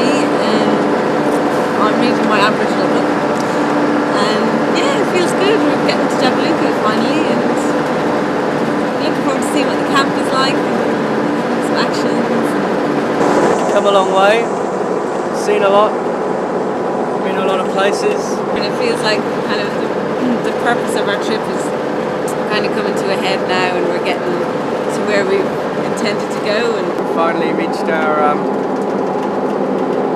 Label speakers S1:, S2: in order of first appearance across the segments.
S1: and I'm reading my Aboriginal book. And yeah, it feels good. We're getting to Jabiluka finally, and looking forward to seeing what the camp is like, and some actions.
S2: Come a long way, seen a lot, been a lot of places.
S1: And it feels like kind of the purpose of our trip is kind of coming to a head now, and we're getting to where we intended to go. And
S2: Finally reached our, I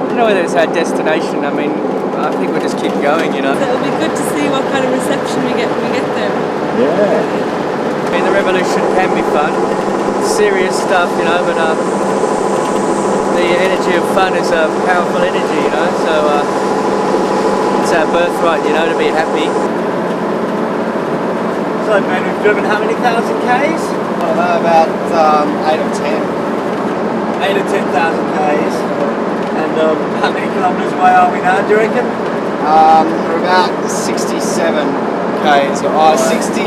S2: don't know whether it's our destination. I mean, I think we'll just keep going, you know.
S1: So it'll be good to see what kind of reception we get when we get there.
S2: Yeah. I mean, the revolution can be fun. Serious stuff, you know, but the energy of fun is a powerful energy, you know, so it's our birthright, you know, to be happy. So, man, we've driven how many thousand Ks?
S3: I don't know, about 8 or 10.
S2: 8 or 10,000 Ks. And how many kilometres away are we now, do you reckon?
S3: We're about 67 Ks, or 62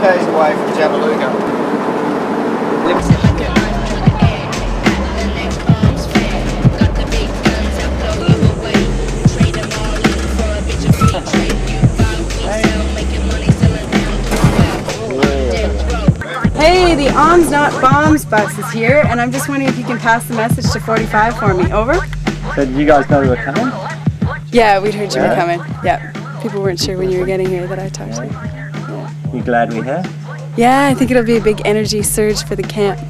S3: Ks away from Jabiluka.
S4: Hey, the Arms Not Bombs bus is here, and I'm just wondering if you can pass the message to 45 for me. Over?
S5: So did you guys know we were coming?
S4: Yeah, we'd heard you were coming. Yeah. People weren't sure when you were getting here that I talked to you. Yeah.
S5: You glad we're here?
S4: Yeah, I think it'll be a big energy surge for the camp.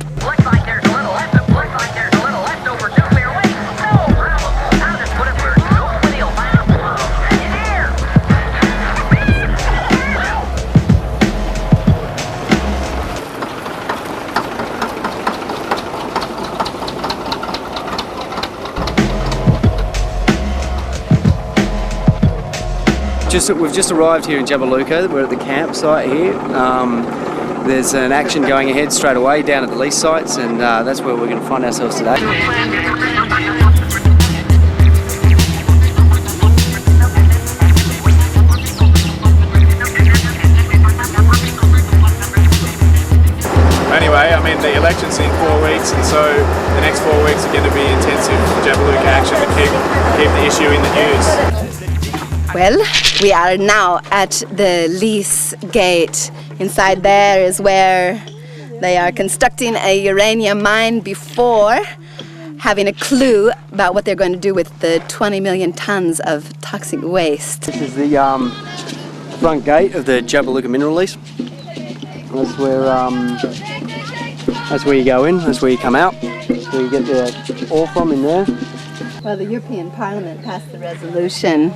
S2: We've just arrived here in Jabiluka. We're at the campsite here. There's an action going ahead straight away down at the lease sites, and that's where we're going to find ourselves today.
S6: Anyway, I mean, the election's in 4 weeks, and so the next 4 weeks are going to be intensive Jabiluka action to keep the issue in the news.
S7: Well, we are now at the lease gate. Inside there is where they are constructing a uranium mine before having a clue about what they're going to do with the 20 million tons of toxic waste.
S2: This is the front gate of the Jabiluka mineral lease. That's where you go in, that's where you come out. That's where you get the ore from in there.
S7: Well, the European Parliament passed the resolution,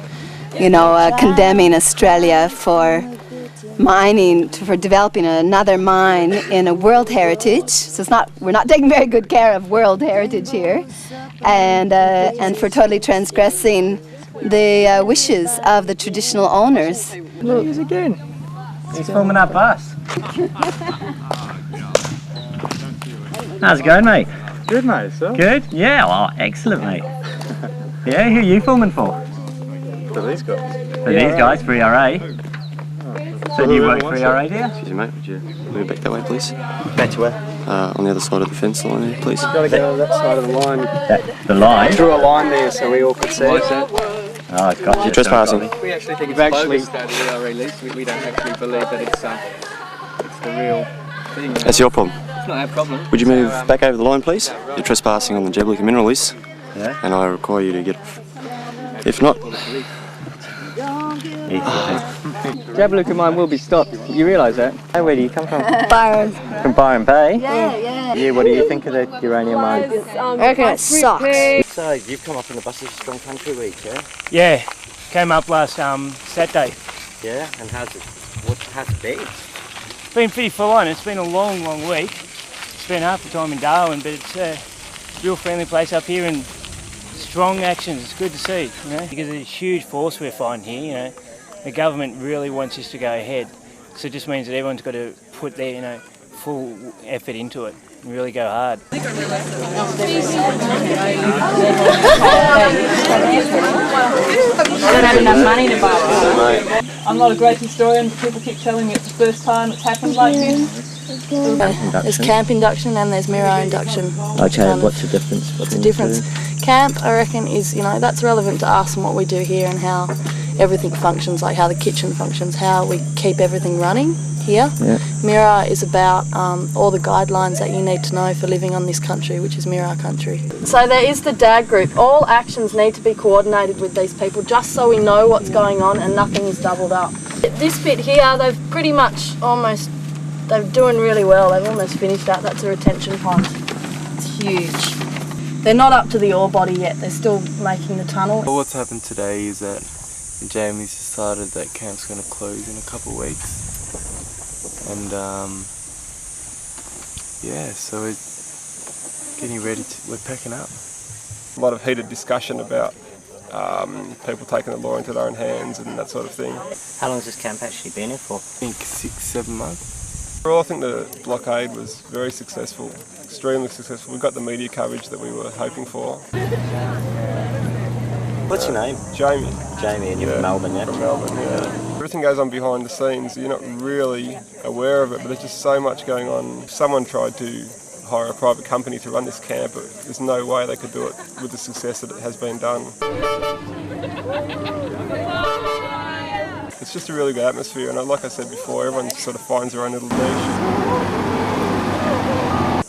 S7: you know, condemning Australia for developing another mine in a World Heritage. So we're not taking very good care of World Heritage here, and for totally transgressing the wishes of the traditional owners.
S5: Look, he's again. He's filming our bus. How's it going, mate?
S6: Good, mate. So?
S5: Good? Yeah, well, excellent, mate. Yeah, who are you filming for?
S6: For these guys.
S5: For these guys, for ERA. So do you work for ERA, do you?
S8: Excuse me, mate, would you move back that way, please?
S5: Back to where?
S8: On the other side of the fence line there, please.
S2: You've got to go to that side of the line.
S5: The line?
S2: Drew a line there so we all could see it.
S5: Oh, gotcha.
S8: You're trespassing.
S6: We actually think it's bogus that the ERA lease. We don't actually believe that it's the real thing.
S8: That's your problem.
S6: It's not our problem.
S8: Would you move back over the line, please? You're trespassing on the Jabiluka mineral lease.
S5: Yeah?
S8: And I require you to get off. If not...
S2: Jabiluka mine will be stopped. You realise that?
S5: Hey, where do you come from?
S7: Byron.
S5: From Byron Bay?
S7: Yeah.
S5: Yeah, what do you think of the uranium mine?
S7: I reckon it sucks.
S5: So, you've come up on the buses for Strong Country Week, yeah?
S9: Yeah, came up last Saturday.
S5: Yeah, and how's it been?
S9: It's been pretty full on. It's been a long week. Spent half the time in Darwin, but it's a real friendly place up here and strong actions. It's good to see, you know, because it's a huge force we're finding here. You know, the government really wants us to go ahead, so it just means that everyone's got to put their full effort into it and really go hard.
S4: Don't have enough money to buy it.
S10: I'm not a great historian, but people keep telling me it's the first time it's happened like this. There's camp induction and there's mirror induction.
S11: Okay, what's the difference?
S10: What's the difference? Camp, I reckon, is, that's relevant to us and what we do here and how everything functions, like how the kitchen functions, how we keep everything running here.
S11: Yeah.
S10: Mirror is about all the guidelines that you need to know for living on this country, which is Mirror country. So there is the DAG group. All actions need to be coordinated with these people just so we know what's going on and nothing is doubled up. This bit here, they've pretty much they're doing really well. They've almost finished that. That's a retention pond. It's huge. They're not up to the ore body yet. They're still making the tunnel.
S12: Well, what's happened today is that Jamie's decided that camp's going to close in a couple of weeks. And yeah, so we're getting ready we're packing up.
S13: A lot of heated discussion about people taking the law into their own hands and that sort of thing.
S11: How long has this camp actually been here for?
S12: I think 6-7 months.
S13: Overall, I think the blockade was very successful, extremely successful. We got the media coverage that we were hoping for.
S11: What's your name?
S13: Jamie.
S11: Jamie, and you're from Melbourne, yeah?
S13: From Melbourne, yeah. Everything goes on behind the scenes. You're not really aware of it, but there's just so much going on. Someone tried to hire a private company to run this camp, but there's no way they could do it with the success that it has been done. It's just a really good atmosphere, and like I said before, everyone sort of finds their own little niche.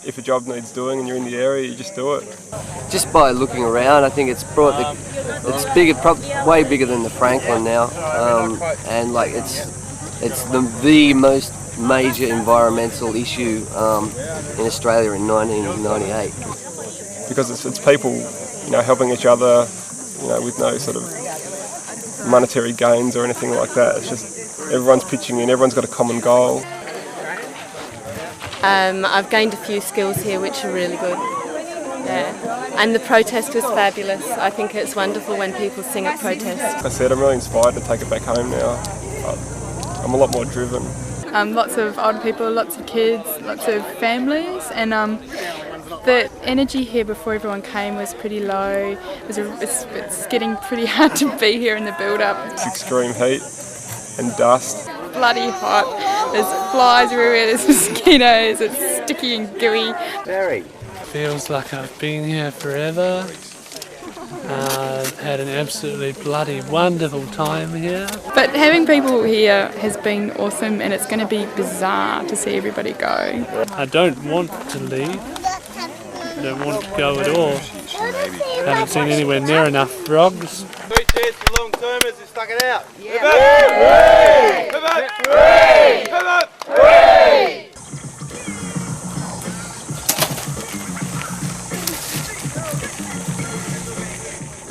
S13: If a job needs doing and you're in the area, you just do it.
S14: Just by looking around, I think it's brought it's bigger, way bigger than the Franklin now, and like it's the most major environmental issue in Australia in 1998.
S13: Because it's people, helping each other, with no sort of monetary gains or anything like that. It's just everyone's pitching in, everyone's got a common goal.
S15: I've gained a few skills here which are really good. Yeah. And the protest was fabulous. I think it's wonderful when people sing at protests.
S13: Like I said, I'm really inspired to take it back home now. I'm a lot more driven.
S16: Lots of older people, lots of kids, lots of families, and the energy here before everyone came was pretty low. It's getting pretty hard to be here in the build-up.
S13: It's extreme heat and dust.
S16: Bloody hot. There's flies everywhere, there's mosquitoes, it's sticky and gooey.
S11: Very.
S17: Feels like I've been here forever. Had an absolutely bloody wonderful time here.
S16: But having people here has been awesome, and it's going to be bizarre to see everybody go.
S17: I don't want to leave. I don't want to go at all. Haven't seen anywhere near enough frogs.
S18: 3 cheers for long-termers who stuck it out.
S19: Yeah.
S18: Move up! Move up!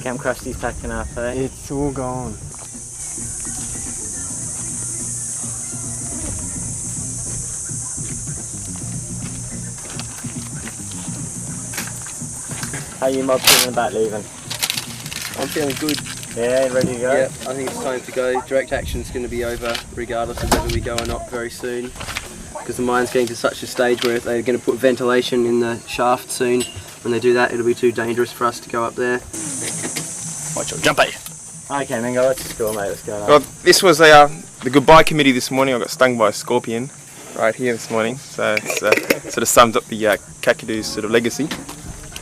S11: Camp Krusty's packing up, eh?
S2: It's all gone.
S11: How are you mob feeling about leaving?
S14: I'm feeling good.
S11: Yeah, ready to go?
S14: Yeah, I think it's time to go. Direct action's going to be over regardless of whether we go or not very soon, because the mine's getting to such a stage where they're going to put ventilation in the shaft soon. When they do that, it'll be too dangerous for us to go up there.
S11: Watch your jump, Okay, Mingo, let's go, mate. Let's go.
S20: Well, this was the goodbye committee this morning. I got stung by a scorpion right here this morning, so it sort of sums up the Kakadoo's sort of legacy.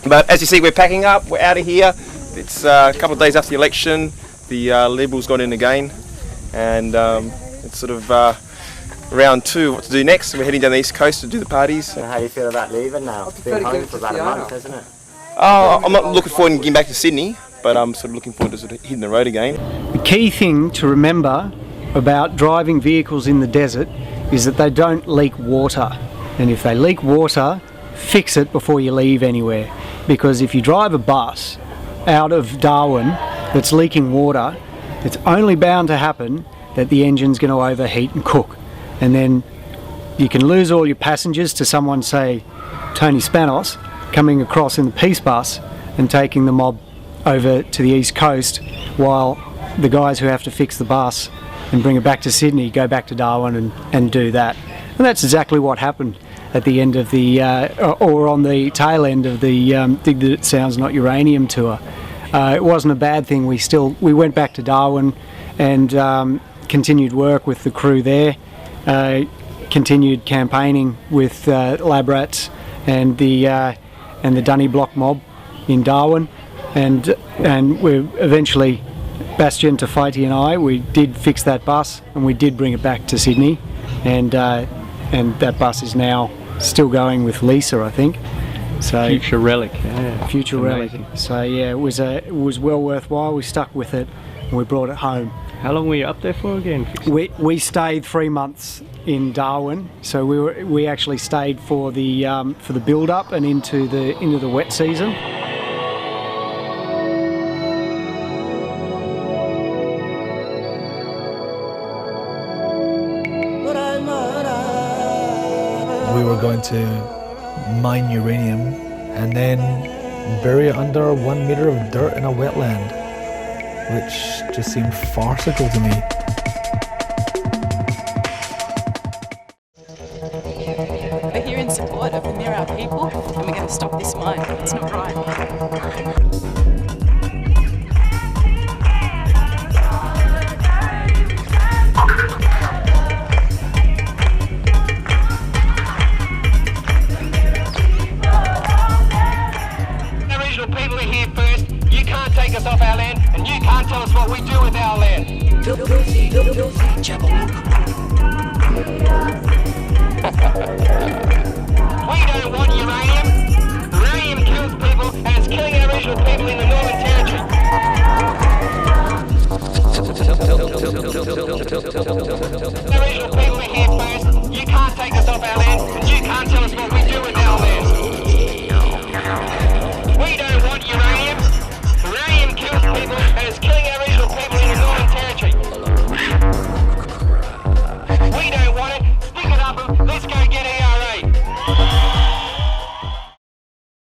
S20: But as you see, we're packing up. We're out of here. It's a couple of days after the election. The Liberals got in again, and it's sort of round 2. What to do next? We're heading down the east coast to do the parties.
S11: And how do you feel about leaving now? It's been home for about a month, hasn't it?
S20: I'm not looking forward to getting back to Sydney, but I'm sort of looking forward to sort of hitting the road again.
S21: The key thing to remember about driving vehicles in the desert is that they don't leak water, and if they leak water, fix it before you leave anywhere, because if you drive a bus out of Darwin that's leaking water, it's only bound to happen that the engine's going to overheat and cook, and then you can lose all your passengers to someone, say Tony Spanos, coming across in the Peace Bus and taking the mob over to the east coast, while the guys who have to fix the bus and bring it back to Sydney go back to Darwin and do that. And that's exactly what happened at the end of the, or on the tail end of the Dig That It Sounds Not Uranium tour. It wasn't a bad thing. We went back to Darwin and continued work with the crew there. continued campaigning with lab rats and the Dunny Block mob in Darwin, and we eventually, Bastian, Tafaiti and I, we did fix that bus and we did bring it back to Sydney, and that bus is now still going with Lisa, I think. So
S2: Future relic. Yeah.
S21: Future
S2: Amazing.
S21: relic. So yeah, it was well worthwhile. We stuck with it and we brought it home.
S2: How long were you up there for again?
S21: We stayed 3 months in Darwin, so we actually stayed for the build up and into the wet season.
S19: We were going to mine uranium and then bury it under 1 meter of dirt in a wetland, which just seemed farcical to me.
S22: We're here in support of the Mirror people, and we're going to stop this mine. It's not right.
S18: People are here first. You can't take us off our land, and you can't tell us what we do with our land. We don't want uranium. Uranium kills people, and it's killing Aboriginal people in the Northern Territory.